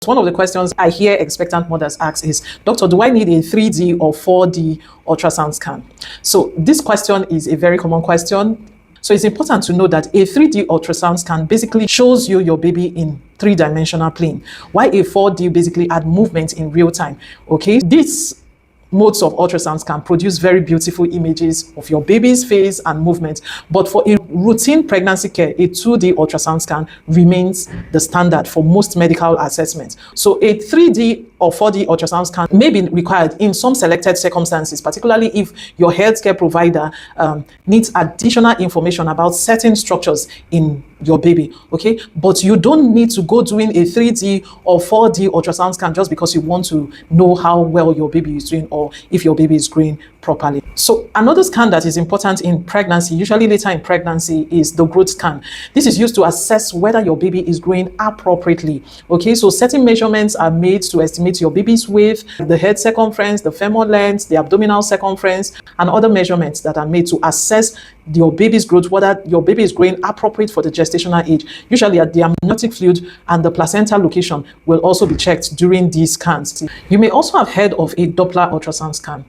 One of the questions I hear expectant mothers ask is, Doctor, do I need a 3D or 4D ultrasound scan? So this question is a very common question. So it's important to know that a 3D ultrasound scan basically shows you your baby in three-dimensional plane, while a 4D basically add movement in real time. Okay, these modes of ultrasounds can produce very beautiful images of your baby's face and movement. But for a routine pregnancy care, a 2D ultrasound scan remains the standard for most medical assessments. So a 3D or 4D ultrasound scan may be required in some selected circumstances, particularly if your healthcare provider needs additional information about certain structures in your baby. Okay, but you don't need to go doing a 3D or 4D ultrasound scan just because you want to know how well your baby is doing or if your baby is growing properly. So another scan that is important in pregnancy, usually later in pregnancy, is the growth scan. This is used to assess whether your baby is growing appropriately. Okay, so certain measurements are made to estimate your baby's width, the head circumference, the femur length, the abdominal circumference, and other measurements that are made to assess your baby's growth, whether your baby is growing appropriate for the gestational age. Usually at the amniotic fluid and the placenta location will also be checked during these scans. You may also have heard of a Doppler ultrasound scan.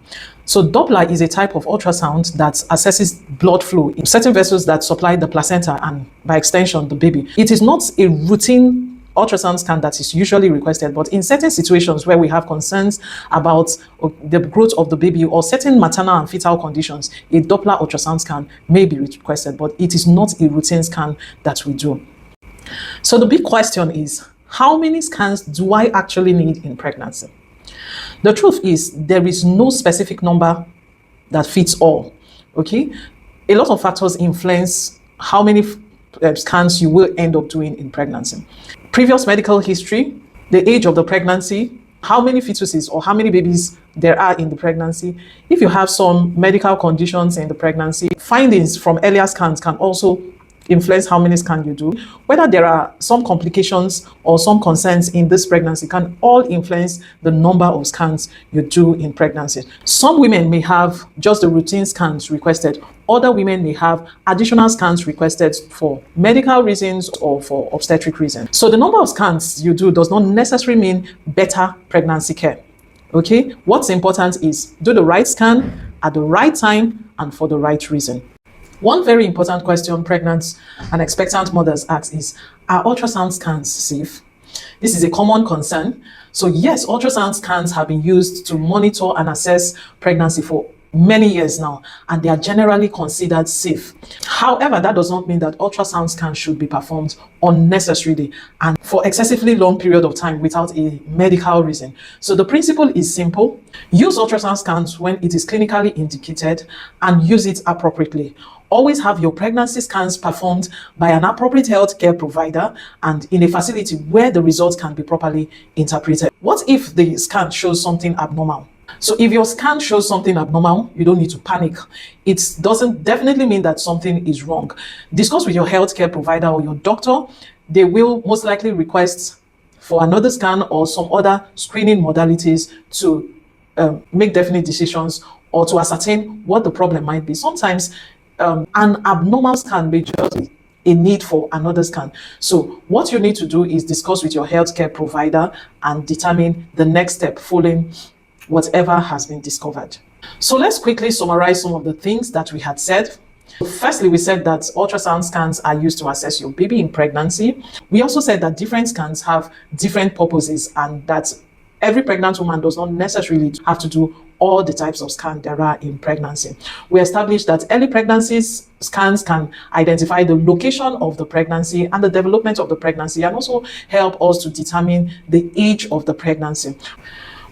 So Doppler is a type of ultrasound that assesses blood flow in certain vessels that supply the placenta and by extension the baby. It is not a routine ultrasound scan that is usually requested, but in certain situations where we have concerns about the growth of the baby or certain maternal and fetal conditions, a Doppler ultrasound scan may be requested, but it is not a routine scan that we do. So the big question is, how many scans do I actually need in pregnancy? The truth is, there is no specific number that fits all. Okay, a lot of factors influence how many scans you will end up doing in pregnancy. Previous medical history, the age of the pregnancy, how many fetuses or how many babies there are in the pregnancy. If you have some medical conditions in the pregnancy, findings from earlier scans can also influence how many scans you do. Whether there are some complications or some concerns in this pregnancy can all influence the number of scans you do in pregnancy. Some women may have just the routine scans requested. Other women may have additional scans requested for medical reasons or for obstetric reasons. So the number of scans you do does not necessarily mean better pregnancy care. Okay, what's important is do the right scan at the right time and for the right reason. One very important question pregnant and expectant mothers ask is, are ultrasound scans safe? This is a common concern. So yes, ultrasound scans have been used to monitor and assess pregnancy for many years now, and they are generally considered safe. However, that does not mean that ultrasound scans should be performed unnecessarily and for excessively long period of time without a medical reason. So the principle is simple. Use ultrasound scans when it is clinically indicated and use it appropriately. Always have your pregnancy scans performed by an appropriate healthcare provider and in a facility where the results can be properly interpreted. What if the scan shows something abnormal? So if your scan shows something abnormal, you don't need to panic. It doesn't definitely mean that something is wrong. Discuss with your healthcare provider or your doctor. They will most likely request for another scan or some other screening modalities to make definite decisions or to ascertain what the problem might be. Sometimes an abnormal scan may just be a need for another scan. So what you need to do is discuss with your healthcare provider and determine the next step following whatever has been discovered. So let's quickly summarize some of the things that we had said. Firstly, we said that ultrasound scans are used to assess your baby in pregnancy. We also said that different scans have different purposes and that every pregnant woman does not necessarily have to do all the types of scans there are in pregnancy. We established that early pregnancies scans can identify the location of the pregnancy and the development of the pregnancy and also help us to determine the age of the pregnancy.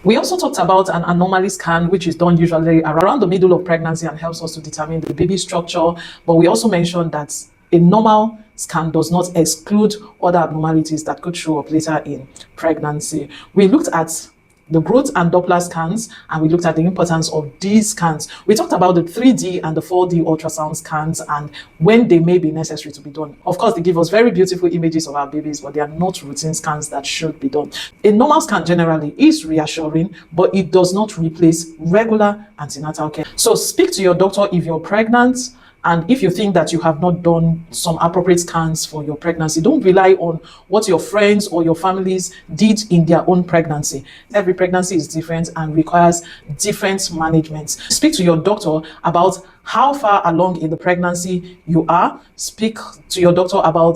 We also talked about an anomaly scan, which is done usually around the middle of pregnancy and helps us to determine the baby structure. But we also mentioned that a normal scan does not exclude other abnormalities that could show up later in pregnancy. We looked at the growth and Doppler scans, and we looked at the importance of these scans. We talked about the 3D and the 4D ultrasound scans and when they may be necessary to be done. Of course, they give us very beautiful images of our babies, but they are not routine scans that should be done. A normal scan generally is reassuring, but it does not replace regular antenatal care. So speak to your doctor if you're pregnant And if you think that you have not done some appropriate scans for your pregnancy, don't rely on what your friends or your families did in their own pregnancy. Every pregnancy is different and requires different management. Speak to your doctor about how far along in the pregnancy you are. Speak to your doctor about,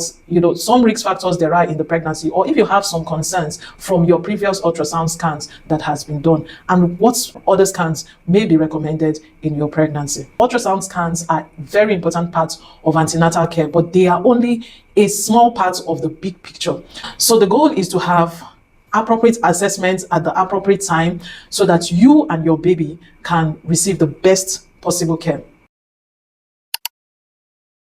some risk factors there are in the pregnancy, or if you have some concerns from your previous ultrasound scans that has been done, and what other scans may be recommended in your pregnancy. Ultrasound scans are very important parts of antenatal care, but they are only a small part of the big picture. So the goal is to have appropriate assessments at the appropriate time so that you and your baby can receive the best possible care.